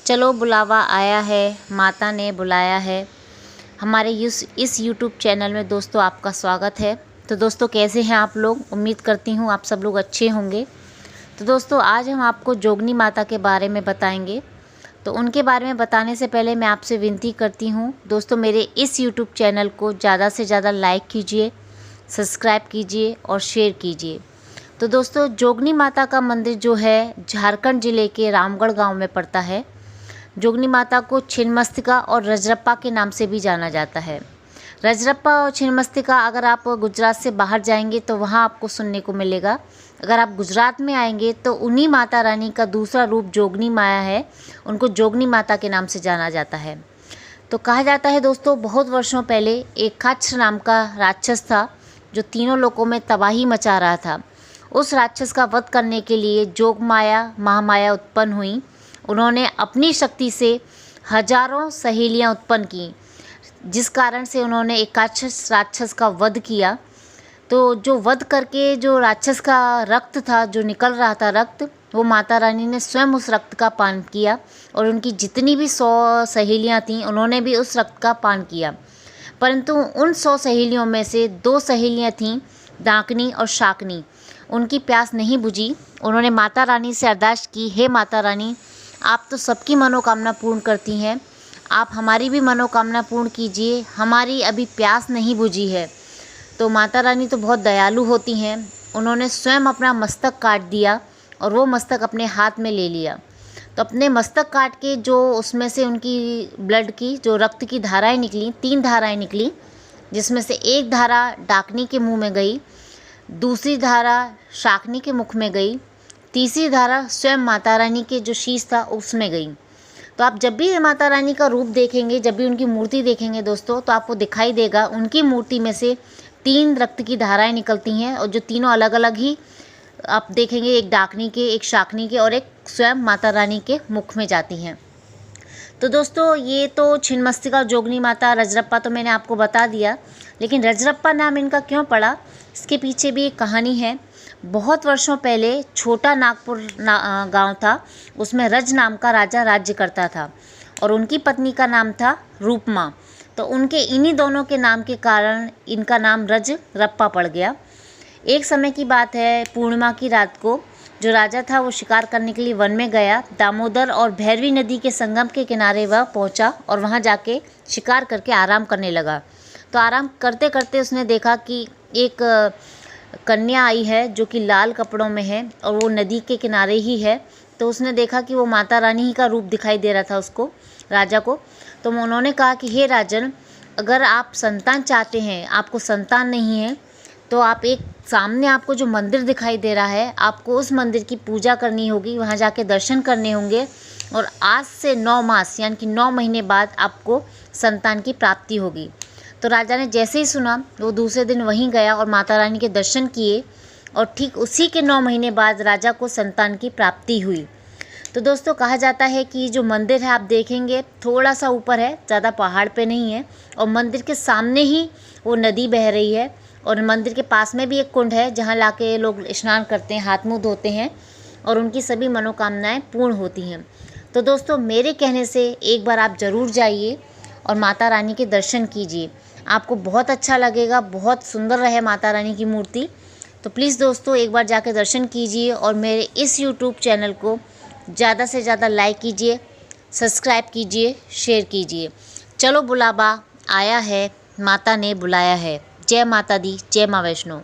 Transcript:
चलो बुलावा आया है, माता ने बुलाया है। हमारे इस यूट्यूब चैनल में दोस्तों आपका स्वागत है। तो दोस्तों कैसे हैं आप लोग? उम्मीद करती हूँ आप सब लोग अच्छे होंगे। तो दोस्तों आज हम आपको जोगनी माता के बारे में बताएंगे। तो उनके बारे में बताने से पहले मैं आपसे विनती करती हूँ दोस्तों, मेरे इस यूट्यूब चैनल को ज़्यादा से ज़्यादा लाइक कीजिए, सब्सक्राइब कीजिए और शेयर कीजिए। तो दोस्तों जोगनी माता का मंदिर जो है झारखंड ज़िले के रामगढ़ गांव में पड़ता है। जोगनी माता को छिन्नमस्तिका और रजरप्पा के नाम से भी जाना जाता है। रजरप्पा और छिन्नमस्तिका अगर आप गुजरात से बाहर जाएंगे तो वहाँ आपको सुनने को मिलेगा। अगर आप गुजरात में आएंगे तो उन्हीं माता रानी का दूसरा रूप जोगनी माया है, उनको जोगनी माता के नाम से जाना जाता है। तो कहा जाता है दोस्तों बहुत वर्षों पहले एक काच्छ नाम का राक्षस था जो तीनों लोकों में तबाही मचा रहा था। उस राक्षस का वध करने के लिए जोग माया महामाया उत्पन्न हुई। उन्होंने अपनी शक्ति से हजारों सहेलियां उत्पन्न की, जिस कारण से उन्होंने एक राक्षस का वध किया। तो जो वध करके जो राक्षस का रक्त था, जो निकल रहा था रक्त, वो माता रानी ने स्वयं उस रक्त का पान किया और उनकी जितनी भी 100 सहेलियां थीं उन्होंने भी उस रक्त का पान किया। परंतु उन 100 सहेलियों में से 2 सहेलियां थीं, डाकनी और शाकनी। उनकी प्यास नहीं बुझी। उन्होंने माता रानी से अरदास की, हे माता रानी, आप तो सबकी मनोकामना पूर्ण करती हैं, आप हमारी भी मनोकामना पूर्ण कीजिए, हमारी अभी प्यास नहीं बुझी है। तो माता रानी तो बहुत दयालु होती हैं। उन्होंने स्वयं अपना मस्तक काट दिया और वो मस्तक अपने हाथ में ले लिया। तो अपने मस्तक काट के जो उसमें से उनकी ब्लड की जो रक्त की धाराएं निकली, 3 धाराएं निकली, जिसमें से एक धारा डाकनी के मुंह में गई, दूसरी धारा शाकनी के मुख में गई, तीसरी धारा स्वयं माता रानी के जो शीश था उसमें गई। तो आप जब भी माता रानी का रूप देखेंगे, जब भी उनकी मूर्ति देखेंगे दोस्तों, तो आपको दिखाई देगा उनकी मूर्ति में से 3 रक्त की धाराएं निकलती हैं और जो तीनों अलग अलग ही आप देखेंगे, एक डाकनी के, एक शाकनी के और एक स्वयं माता रानी के मुख में जाती हैं। तो दोस्तों ये तो छिन्नमस्तिका जोगनी माता रजरप्पा तो मैंने आपको बता दिया, लेकिन रजरप्पा नाम इनका क्यों पड़ा, इसके पीछे भी एक कहानी है। बहुत वर्षों पहले छोटा नागपुर गांव था, उसमें रज नाम का राजा राज्य करता था और उनकी पत्नी का नाम था रूपमा। तो उनके इन्हीं दोनों के नाम के कारण इनका नाम रजरप्पा पड़ गया। एक समय की बात है, पूर्णिमा की रात को जो राजा था वो शिकार करने के लिए वन में गया। दामोदर और भैरवी नदी के संगम के किनारे वह पहुंचा और वहां जाके शिकार करके आराम करने लगा। तो आराम करते करते उसने देखा कि एक कन्या आई है जो कि लाल कपड़ों में है और वो नदी के किनारे ही है। तो उसने देखा कि वो माता रानी ही का रूप दिखाई दे रहा था उसको, राजा को। तो उन्होंने कहा कि हे राजन, अगर आप संतान चाहते हैं, आपको संतान नहीं है, तो आप एक सामने आपको जो मंदिर दिखाई दे रहा है, आपको उस मंदिर की पूजा करनी होगी, वहाँ जाके दर्शन करने होंगे और आज से 9 मास यानी कि 9 महीने बाद आपको संतान की प्राप्ति होगी। तो राजा ने जैसे ही सुना वो दूसरे दिन वहीं गया और माता रानी के दर्शन किए और ठीक उसी के 9 महीने बाद राजा को संतान की प्राप्ति हुई। तो दोस्तों कहा जाता है कि जो मंदिर है आप देखेंगे थोड़ा सा ऊपर है, ज़्यादा पहाड़ पे नहीं है, और मंदिर के सामने ही वो नदी बह रही है और मंदिर के पास में भी एक कुंड है जहाँ लाके लोग स्नान करते हैं, हाथ मुँह धोते हैं और उनकी सभी मनोकामनाएं पूर्ण होती हैं। तो दोस्तों मेरे कहने से एक बार आप ज़रूर जाइए और माता रानी के दर्शन कीजिए, आपको बहुत अच्छा लगेगा। बहुत सुंदर है माता रानी की मूर्ति। तो प्लीज़ दोस्तों एक बार जाकर दर्शन कीजिए और मेरे इस यूट्यूब चैनल को ज़्यादा से ज़्यादा लाइक कीजिए, सब्सक्राइब कीजिए, शेयर कीजिए। चलो बुलावा आया है, माता ने बुलाया है। जय माता दी, जय माँ वैष्णो।